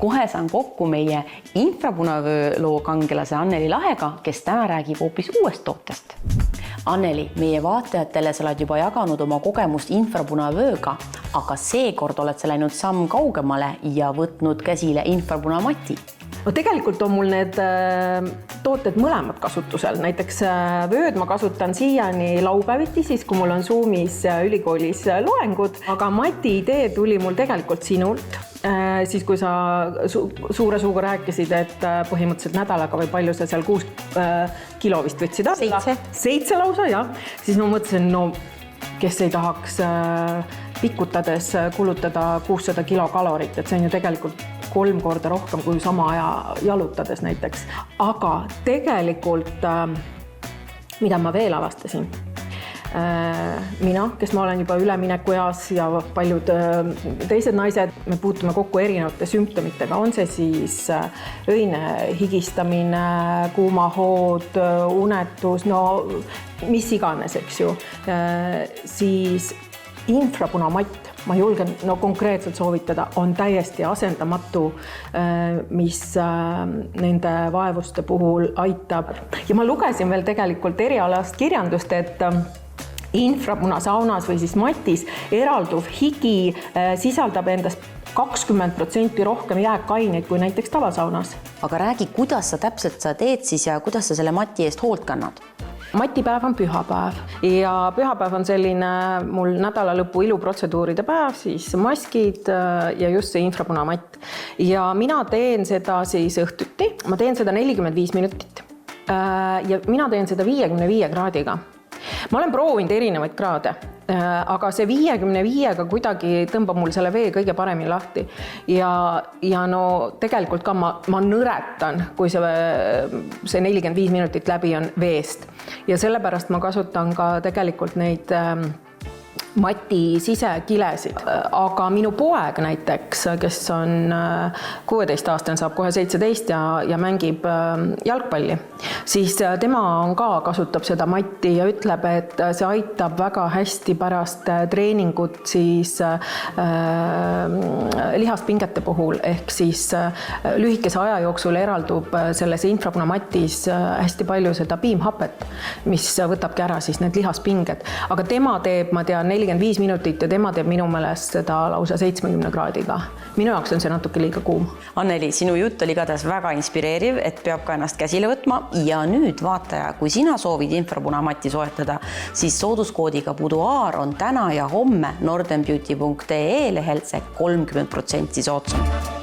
kohe saan kokku meie infrapunavöö loo kangelase Anneli Lahega, kes täna räägib hoopis uuest tootest. Anneli, meie vaatajatele sa oled juba jaganud oma kogemust infrapunavööga, aga seekord oled sa läinud samm kaugemale ja võtnud käsile infrapunamati. No tegelikult on mul need tooted mõlemad kasutusel. Näiteks vööd ma kasutan siiani laupäeviti, siis kui mul on Zoomis ülikoolis loengud, aga mati idee tuli mul tegelikult sinult. Siis kui sa suure suuga rääkisid, et põhimõtteliselt nädalaga või palju sa seal 6 kilo vist võtsid alla. 7 lausa, jah. Siis ma mõtlesin, no kes ei tahaks pikutades kulutada 600 kilokalorit, et see on ju tegelikult 3 korda rohkem kui sama aja jalutades näiteks. Aga tegelikult, mida ma veel avastasin? Mina, kes ma olen juba ülemineku eas ja paljud teised naised, me puutume kokku erinevate sümptomitega. On see siis öine higistamine, kuumahood, unetus, no mis iganes, eks ju. Siis infrapunamatt, ma julgen konkreetselt soovitada, on täiesti asendamatu, mis nende vaevuste puhul aitab. Ja ma lugesin veel tegelikult erialast kirjandust, et infrapunasaunas või siis matis eralduv higi sisaldab endast 20% rohkem jääkaineid kui näiteks tavasaunas. Aga räägi, kuidas sa täpselt sa teed siis ja kuidas sa selle mati eest hoolt kannad? Matipäev on pühapäev ja pühapäev on selline mul nädalalõpu iluprotseduuride päev, siis maskid ja just see infrapunamatt. Ja mina teen seda siis õhtuti, ma teen seda 45 minutit ja mina teen seda 55 kraadiga. Ma olen proovinud erinevaid kraade, aga see 55-ga kuidagi tõmbab mul selle vee kõige paremini lahti. Ja no tegelikult ka ma nõretan, kui see 45 minutit läbi on veest. Ja sellepärast ma kasutan ka tegelikult neid mati sisekilesid. Aga minu poeg näiteks, kes on 16-aastane, saab kohe 17 ja mängib jalgpalli, siis tema on ka kasutab seda matti ja ütleb, et see aitab väga hästi pärast treeningut siis lihaspingete puhul, ehk siis lühikese aja jooksul eraldub selles infrapunamatis hästi palju seda piimhapet, mis võtabki ära siis need lihaspinged. Aga tema teeb, ma tean, 45 minutit ja tema teeb minu meelest seda lausa 70 kraadiga. Minu jaoks on see natuke liiga kuum. Anneli, sinu jutt oli igatahes väga inspireeriv, et peab ka ennast käsile võtma ja nüüd vaataja, kui sina soovid infrapunamatti soetada, siis sooduskoodiga Buduaar on täna ja homme northernbeauty.ee lehel see 30% soodsam.